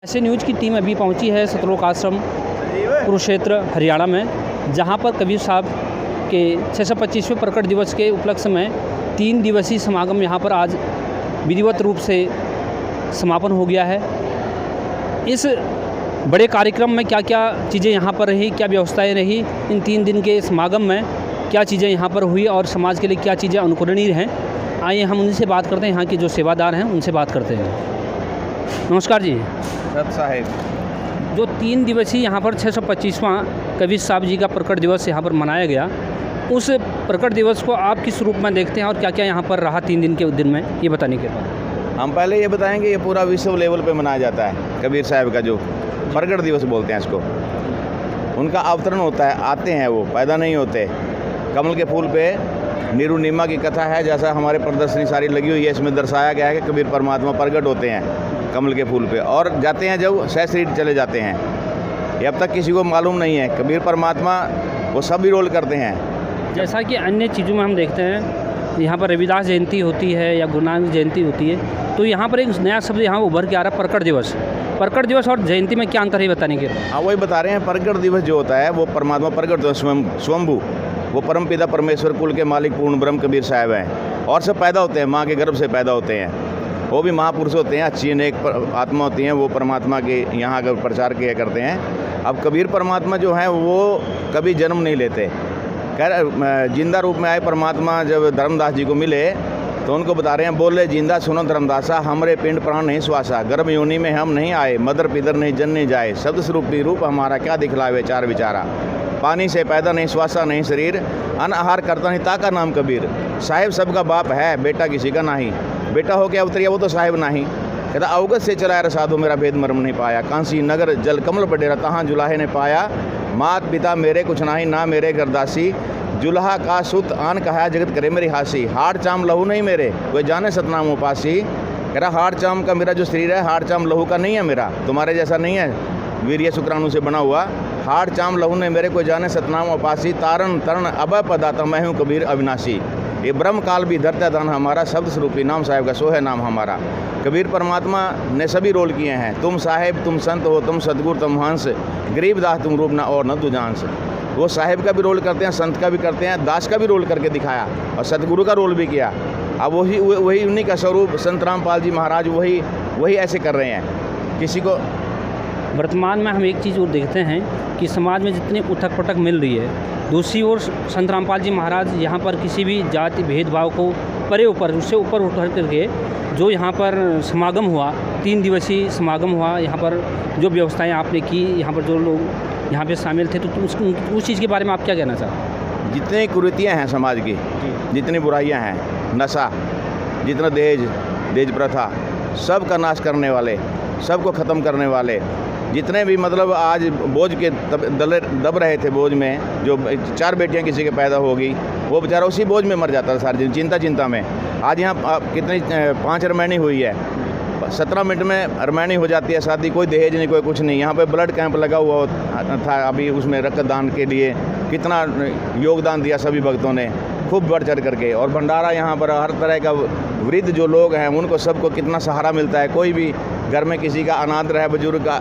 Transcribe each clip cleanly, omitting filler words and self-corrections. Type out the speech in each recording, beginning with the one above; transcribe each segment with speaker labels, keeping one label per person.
Speaker 1: ऐसे न्यूज़ की टीम अभी पहुंची है सतलोक आश्रम कुरुक्षेत्र हरियाणा में, जहां पर कबीर साहब के 625वें प्रकट दिवस के उपलक्ष्य में 3 दिवसीय समागम यहां पर आज विधिवत रूप से समापन हो गया है। इस बड़े कार्यक्रम में क्या क्या चीज़ें यहां पर रही, क्या व्यवस्थाएं रही, इन 3 दिन के समागम में क्या चीज़ें यहां पर हुई और समाज के लिए क्या चीज़ें अनुकरणीय हैं, आइए हम उनसे बात करते हैं। यहाँ के जो सेवादार हैं उनसे बात करते हैं। नमस्कार जी।
Speaker 2: दत्त साहेब,
Speaker 1: जो 3 दिवसीय यहाँ पर 625वां कबीर साहब जी का प्रकट दिवस यहाँ पर मनाया गया, उस प्रकट दिवस को आप किस रूप में देखते हैं और क्या क्या यहाँ पर रहा 3 दिन के दिन में, ये बताने के बाद
Speaker 2: हम पहले ये बताएंगे, ये पूरा विश्व लेवल पे मनाया जाता है कबीर साहब का जो प्रकट दिवस बोलते हैं इसको। उनका अवतरण होता है, आते हैं, वो पैदा नहीं होते। कमल के फूल पे निरुनिमा की कथा है, जैसा हमारे प्रदर्शनी सारी लगी हुई है, इसमें दर्शाया गया है कि कबीर परमात्मा प्रकट होते हैं कमल के फूल पे और जाते हैं जब सहस्रीट चले जाते हैं। ये अब तक किसी को मालूम नहीं है। कबीर परमात्मा वो सभी रोल करते हैं।
Speaker 1: जैसा कि अन्य चीज़ों में हम देखते हैं, यहाँ पर रविदास जयंती होती है या गुरु नानक जयंती होती है, तो यहाँ पर एक नया शब्द यहाँ उभर के आ रहा है, प्रकट दिवस। प्रकट दिवस और जयंती में क्या अंतर है बताने के?
Speaker 2: हाँ, वही बता रहे हैं। प्रकट दिवस जो होता है वो परमात्मा प्रकट होता है, स्वयंभू। वो परमपिता परमेश्वर कुल के मालिक पूर्ण ब्रह्म कबीर साहब हैं और सब पैदा होते हैं, माँ के गर्भ से पैदा होते हैं। वो भी महापुरुष होते हैं, अच्छी अनेक आत्मा होती हैं, वो परमात्मा के यहाँ का प्रचार किया करते हैं। अब कबीर परमात्मा जो हैं वो कभी जन्म नहीं लेते। खैर, जिंदा रूप में आए परमात्मा जब धर्मदास जी को मिले तो उनको बता रहे हैं, बोले जिंदा सुनो धर्मदासा, हमरे पिंड प्राण नहीं श्वासा, गर्भ योनि में हम नहीं आए, मदर पिदर नहीं जन नहीं जाए, शब्द स्वरूप रूप हमारा क्या दिखलावे चार विचारा, पानी से पैदा नहीं श्वासा नहीं शरीर, अन्न आहार करता नहीं ताका नाम कबीर, साहिब सबका बाप है बेटा किसी का नहीं, बेटा हो के अवतरिया वो तो साहिब नहीं, कहता अवगत से चलाया रसाधु मेरा भेद मर्म नहीं पाया, कांसी नगर जल कमल बडेरा तहाँ जुलाहे ने पाया, मात पिता मेरे कुछ नाही ना मेरे गरदासी, जुल्हा का सुत आन कहा जगत करे मेरी हासी, हाड़ चाम लहू नहीं मेरे कोई जाने सतनाम उपासी, कह रहा हाड़ चाम का मेरा जो शरीर है हाड़ चाम लहू का नहीं है मेरा, तुम्हारे जैसा नहीं है वीर्य शुक्राणु से बना हुआ, हाड़ चाम लहू ने मेरे को जाने सतनाम उपासी, तारण तरण अभय पदाता मैं हूँ कबीर अविनाशी, ये ब्रह्म काल भी धरता दान हमारा, शब्द स्वरूपी नाम साहेब का सो है नाम हमारा। कबीर परमात्मा ने सभी रोल किए हैं, तुम साहेब तुम संत हो तुम सदगुरु तुम हंस, गरीब दास तुम रूप ना और न तुझांस। वो साहेब का भी रोल करते हैं, संत का भी करते हैं, दास का भी रोल करके दिखाया और सतगुरु का रोल भी किया। अब वही उन्हीं का स्वरूप संत रामपाल जी महाराज वही ऐसे कर रहे हैं। किसी को
Speaker 1: वर्तमान में हम एक चीज़ और देखते हैं कि समाज में जितनी उठक पटक मिल रही है, दूसरी ओर संत रामपाल जी महाराज यहाँ पर किसी भी जाति भेदभाव को परे ऊपर उससे ऊपर उठ करके जो यहाँ पर समागम हुआ, 3 दिवसीय समागम हुआ, यहाँ पर जो व्यवस्थाएं आपने की, यहाँ पर जो लोग यहाँ पे शामिल थे, तो उस चीज़ के बारे में आप क्या कहना चाहते?
Speaker 2: जितनी कुरीतियाँ हैं समाज की, जितनी बुराइयाँ हैं, नशा, जितना दहेज प्रथा, सब का नाश करने वाले, सबको ख़त्म करने वाले, जितने भी मतलब आज बोझ के दब रहे थे, बोझ में जो 4 बेटियां किसी के पैदा होगी, वो बेचारा उसी बोझ में मर जाता था सारे दिन, चिंता में। आज यहाँ कितनी 5 रमैनी हुई है, 17 मिनट में रमैनी हो जाती है शादी, कोई दहेज नहीं कोई कुछ नहीं। यहाँ पे ब्लड कैंप लगा हुआ था अभी, उसमें रक्तदान के लिए कितना योगदान दिया सभी भक्तों ने, खूब बढ़ चढ़ करके। और भंडारा यहाँ पर हर तरह का, वृद्ध जो लोग हैं उनको सबको कितना सहारा मिलता है। कोई भी घर में किसी का अनाथ रहे, बुजुर्ग का,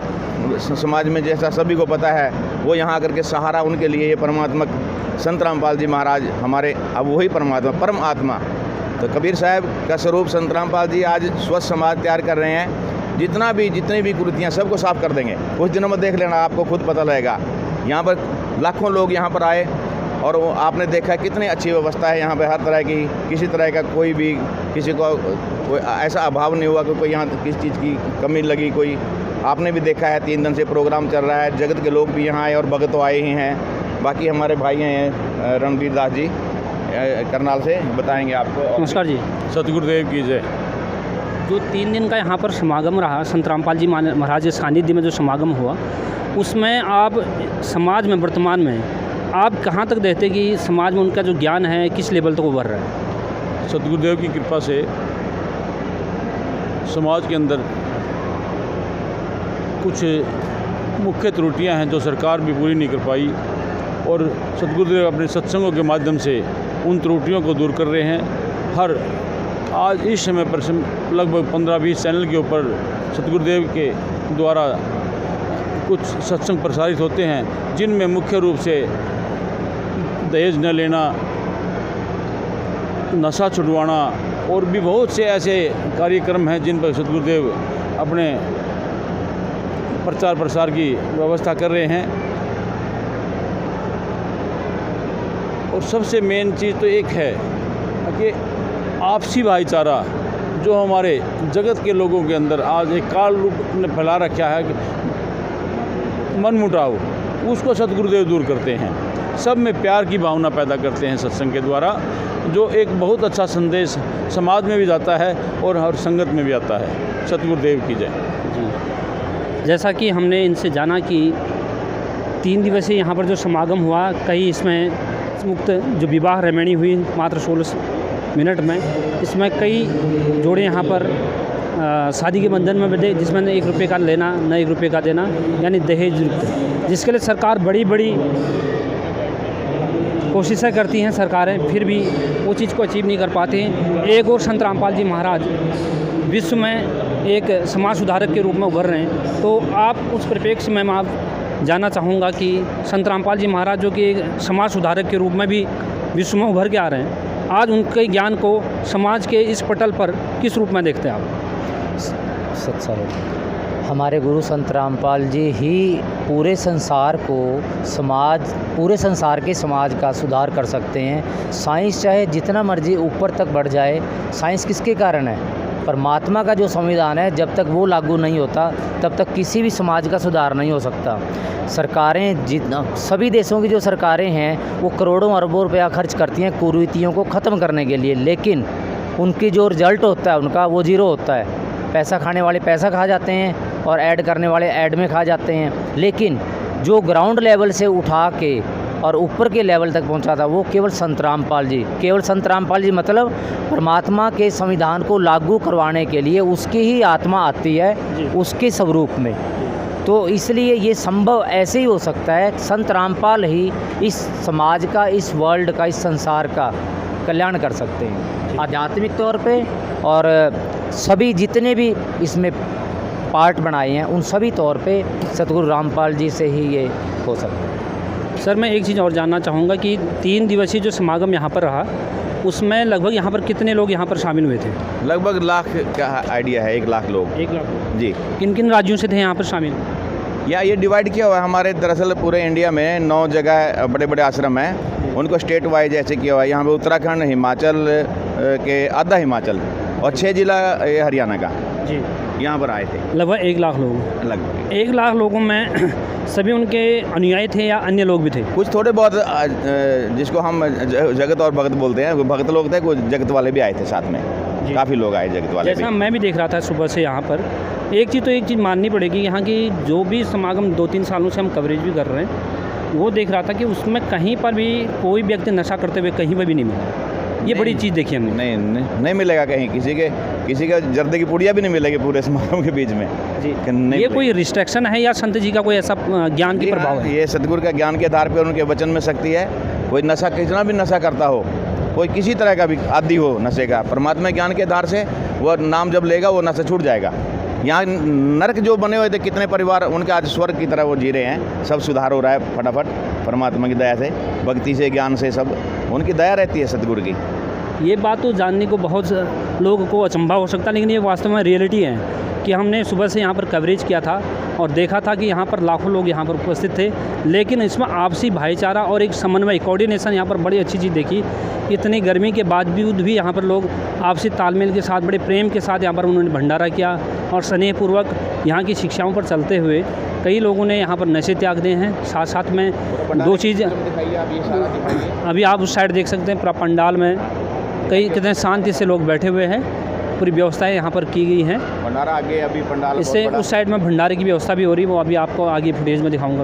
Speaker 2: समाज में जैसा सभी को पता है, वो यहाँ आकर के सहारा उनके लिए ये परमात्मा संत रामपाल जी महाराज हमारे, अब वही परमात्मा परम आत्मा। तो कबीर साहब का स्वरूप संत रामपाल जी आज स्वस्थ समाज तैयार कर रहे हैं। जितनी भी कुरीतियाँ सबको साफ कर देंगे। कुछ दिनों में देख लेना, आपको खुद पता लगेगा। यहाँ पर लाखों लोग यहाँ पर आए और वो आपने देखा कितनी अच्छी व्यवस्था है यहाँ पे, हर तरह की, किसी तरह का कोई भी किसी को कोई ऐसा अभाव नहीं हुआ कि कोई यहाँ किसी चीज़ की कमी लगी। कोई आपने भी देखा है 3 दिन से प्रोग्राम चल रहा है, जगत के लोग भी यहाँ आए और भगत तो आए ही हैं। बाकी हमारे भाई हैं रणवीर दास जी करनाल से, बताएंगे आपको।
Speaker 1: नमस्कार जी।
Speaker 3: सतगुरुदेव की जय।
Speaker 1: जो 3 दिन का यहाँ पर समागम रहा, संत रामपाल जी महाराज के सानिध्य में जो समागम हुआ, उसमें आप समाज में वर्तमान में आप कहाँ तक देखते कि समाज में उनका जो ज्ञान है किस लेवल तक उभर रहा है?
Speaker 3: सतगुरुदेव की कृपा से समाज के अंदर कुछ मुख्य त्रुटियां हैं जो सरकार भी पूरी नहीं कर पाई, और सतगुरुदेव अपने सत्संगों के माध्यम से उन त्रुटियों को दूर कर रहे हैं। आज इस समय पर लगभग 15-20 चैनल के ऊपर सतगुरुदेव के द्वारा कुछ सत्संग प्रसारित होते हैं, जिनमें मुख्य रूप से दहेज न लेना, नशा छुड़वाना और भी बहुत से ऐसे कार्यक्रम हैं जिन पर सद्गुरुदेव अपने प्रचार प्रसार की व्यवस्था कर रहे हैं। और सबसे मेन चीज़ तो एक है कि आपसी भाईचारा जो हमारे जगत के लोगों के अंदर आज एक काल रूप ने फैला रखा है, मनमुटाव, उसको सद्गुरुदेव दूर करते हैं। सब में प्यार की भावना पैदा करते हैं सत्संग के द्वारा, जो एक बहुत अच्छा संदेश समाज में भी जाता है और हर संगत में भी आता है। सद्गुरुदेव की जय।
Speaker 1: जी, जैसा कि हमने इनसे जाना कि 3 दिवसीय यहाँ पर जो समागम हुआ, कई इसमें मुक्त जो विवाह रमणी हुई मात्र 16 मिनट में, इसमें कई जोड़े यहाँ पर शादी के बंधन में बंधे, जिसमें न 1 रुपये का लेना न 1 रुपये का देना, यानी दहेज मुक्त, जिसके लिए सरकार बड़ी बड़ी कोशिशें करती हैं सरकारें, फिर भी वो चीज़ को अचीव नहीं कर पाते हैं। एक और संत रामपाल जी महाराज विश्व में एक समाज सुधारक के रूप में उभर रहे हैं, तो आप उस परिप्रेक्ष्य में आप जानना चाहूँगा कि संत रामपाल जी महाराज जो कि एक समाज सुधारक के रूप में भी विश्व में उभर के आ रहे हैं, आज उनके ज्ञान को समाज के इस पटल पर किस रूप में देखते हैं आप?
Speaker 4: सत्संग हमारे गुरु संत रामपाल जी ही पूरे संसार के समाज का सुधार कर सकते हैं। साइंस चाहे जितना मर्जी ऊपर तक बढ़ जाए, साइंस किसके कारण है? परमात्मा का जो संविधान है, जब तक वो लागू नहीं होता तब तक किसी भी समाज का सुधार नहीं हो सकता। सरकारें सभी देशों की जो सरकारें हैं वो करोड़ों अरबों रुपया खर्च करती हैं कुरीतियों को ख़त्म करने के लिए, लेकिन उनकी जो रिजल्ट होता है उनका वो ज़ीरो होता है। पैसा खाने वाले पैसा खा जाते हैं और ऐड करने वाले ऐड में खा जाते हैं, लेकिन जो ग्राउंड लेवल से उठा के और ऊपर के लेवल तक पहुंचा था वो केवल संत रामपाल जी। केवल संत रामपाल जी मतलब परमात्मा के संविधान को लागू करवाने के लिए उसकी ही आत्मा आती है उसके स्वरूप में। तो इसलिए ये संभव ऐसे ही हो सकता है, संत रामपाल ही इस समाज का, इस वर्ल्ड का, इस संसार का कल्याण कर सकते हैं आध्यात्मिक तौर पे, और सभी जितने भी इसमें पार्ट बनाए हैं उन सभी तौर पे सतगुरु रामपाल जी से ही ये हो सकता है।
Speaker 1: सर, मैं एक चीज़ और जानना चाहूँगा कि 3 दिवसीय जो समागम यहाँ पर रहा, उसमें लगभग यहाँ पर कितने लोग यहाँ पर शामिल हुए थे?
Speaker 2: लगभग लाख का आइडिया है, 1 लाख लोग।
Speaker 1: 1 लाख
Speaker 2: जी।
Speaker 1: किन किन राज्यों से थे यहाँ पर शामिल?
Speaker 2: या ये डिवाइड किया हुआ है हमारे, दरअसल पूरे इंडिया में 9 जगह बड़े बड़े आश्रम हैं, उनको स्टेट वाइज ऐसे किया हुआ है। यहाँ पे उत्तराखंड, हिमाचल के आधा हिमाचल और 6 जिला हरियाणा का
Speaker 1: जी
Speaker 2: यहाँ पर आए थे।
Speaker 1: लगभग 1 लाख लोग।
Speaker 2: लगभग
Speaker 1: 1 लाख लोगों में सभी उनके अनुयायी थे या अन्य लोग भी थे?
Speaker 2: कुछ थोड़े बहुत जिसको हम जगत और भगत बोलते हैं, भगत लोग थे, कुछ जगत वाले भी आए थे साथ में, काफ़ी लोग आए जगत वाले
Speaker 1: जैसा
Speaker 2: भी।
Speaker 1: मैं भी देख रहा था सुबह से यहाँ पर, एक चीज़ माननी पड़ेगी, यहाँ की जो भी समागम 2-3 सालों से हम कवरेज भी कर रहे हैं, वो देख रहा था कि उसमें कहीं पर भी कोई व्यक्ति नशा करते हुए कहीं पर भी नहीं मिला। ये बड़ी चीज़ देखी हमने।
Speaker 2: नहीं मिलेगा कहीं, किसी का जर्दे की पुड़िया भी नहीं मिलेगी पूरे समागम के बीच में जी।
Speaker 1: ये कोई रिस्ट्रिक्शन है या संत जी का कोई ऐसा ज्ञान की प्रभाव है?
Speaker 2: ये सतगुरु का ज्ञान के आधार पर उनके वचन में शक्ति है। कोई नशा कितना भी नशा करता हो, कोई किसी तरह का भी आदी हो नशे का, परमात्मा ज्ञान के आधार से वह नाम जब लेगा वो नशा छूट जाएगा। यहाँ नरक जो बने हुए थे कितने परिवार, उनके आज स्वर्ग की तरह वो जी रहे हैं। सब सुधार हो रहा है फटाफट परमात्मा की दया से, भक्ति से, ज्ञान से, सब उनकी दया रहती है सतगुरु की।
Speaker 1: ये बात तो जानने को बहुत लोगों को अचंभा हो सकता है, लेकिन ये वास्तव में रियलिटी है कि हमने सुबह से यहाँ पर कवरेज किया था और देखा था कि यहाँ पर लाखों लोग यहाँ पर उपस्थित थे, लेकिन इसमें आपसी भाईचारा और एक समन्वय, कोऑर्डिनेशन यहाँ पर बड़ी अच्छी चीज़ देखी। इतनी गर्मी के बावजूद भी यहाँ पर लोग आपसी तालमेल के साथ, बड़े प्रेम के साथ यहाँ पर उन्होंने भंडारा किया और स्नेहपूर्वक यहाँ की शिक्षाओं पर चलते हुए कई लोगों ने यहाँ पर नशे त्याग दिए हैं। साथ साथ में 2 चीज़ अभी आप उस साइड देख सकते हैं, पूरा पंडाल में कितने शांति से लोग बैठे हुए हैं, पूरी व्यवस्थाएं यहाँ पर की गई हैं।
Speaker 2: भंडारा आगे अभी पंडाल,
Speaker 1: इससे उस साइड में भंडारे की व्यवस्था भी हो रही है, वो अभी आपको आगे फुटेज में दिखाऊंगा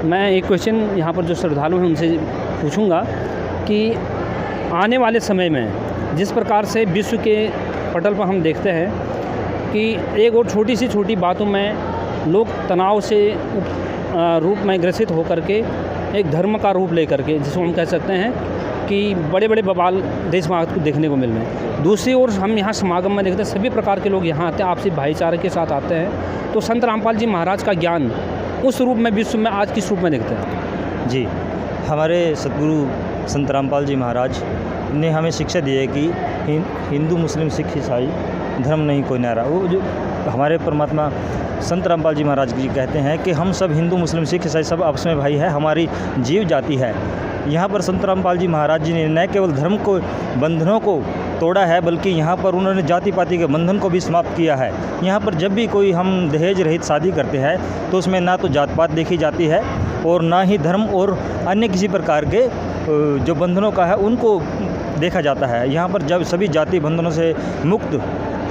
Speaker 1: मैं एक क्वेश्चन यहाँ पर जो श्रद्धालु हैं उनसे पूछूंगा कि आने वाले समय में जिस प्रकार से विश्व के पटल पर हम देखते हैं कि एक और छोटी बातों में लोग तनाव से रूप में ग्रसित होकर के एक धर्म का रूप लेकर के, जिसको हम कह सकते हैं कि बड़े बड़े बवाल देश में को देखने को मिल रहे हैं। दूसरी ओर हम यहाँ समागम में देखते हैं सभी प्रकार के लोग यहाँ आते हैं, आपसी भाईचारे के साथ आते हैं। तो संत रामपाल जी महाराज का ज्ञान उस रूप में विश्व में आज किस रूप में देखते हैं?
Speaker 5: जी, हमारे सद्गुरु संत रामपाल जी महाराज ने हमें शिक्षा दी है कि हिंदू मुस्लिम सिख ईसाई धर्म नहीं कोई न्यारा। वो जो हमारे परमात्मा संत रामपाल जी महाराज जी कहते हैं कि हम सब हिंदू मुस्लिम सिख ईसाई सब आपस में भाई है, हमारी जीव जाति है। यहाँ पर संत रामपाल जी महाराज जी ने न केवल धर्म को बंधनों को तोड़ा है, बल्कि यहाँ पर उन्होंने जाति पाति के बंधन को भी समाप्त किया है। यहाँ पर जब भी कोई हम दहेज रहित शादी करते हैं तो उसमें ना तो जात पात देखी जाती है और ना ही धर्म और अन्य किसी प्रकार के जो बंधनों का है उनको देखा जाता है। यहाँ पर जब सभी जाति बंधनों से मुक्त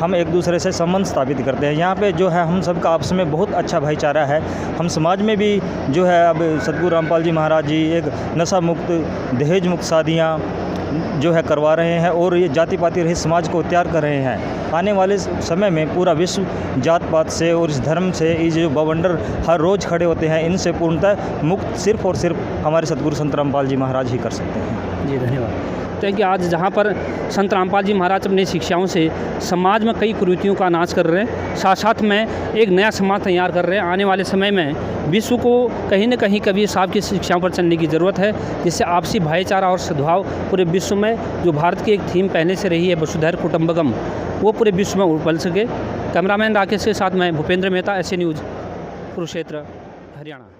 Speaker 5: हम एक दूसरे से संबंध स्थापित करते हैं। यहाँ पे जो है हम सबका आपस में बहुत अच्छा भाईचारा है। हम समाज में भी जो है अब सद्गुरु रामपाल जी महाराज जी एक नशा मुक्त दहेज मुक्त शादियाँ जो है करवा रहे हैं और ये जाति पाति रहित समाज को तैयार कर रहे हैं। आने वाले समय में पूरा विश्व जात पात से और इस धर्म से ये जो बवंडर हर रोज़ खड़े होते हैं इनसे पूर्णतः मुक्त सिर्फ और सिर्फ हमारे सद्गुरु संत रामपाल जी महाराज ही कर सकते हैं।
Speaker 1: जी धन्यवाद। तो कि आज जहाँ पर संत रामपाल जी महाराज अपनी शिक्षाओं से समाज में कई कुरीतियों का नाश कर रहे हैं, साथ साथ में एक नया समाज तैयार कर रहे हैं। आने वाले समय में विश्व को कहीं न कहीं कबीर साहब की शिक्षाओं पर चलने की ज़रूरत है, जिससे आपसी भाईचारा और सद्भाव पूरे विश्व में, जो भारत की एक थीम पहले से रही है वसुधैव कुटुंबकम, वो पूरे विश्व में उबल सके। कैमरामैन राकेश के साथ मैं भूपेंद्र मेहता, ऐसे न्यूज़, कुरुक्षेत्र, हरियाणा।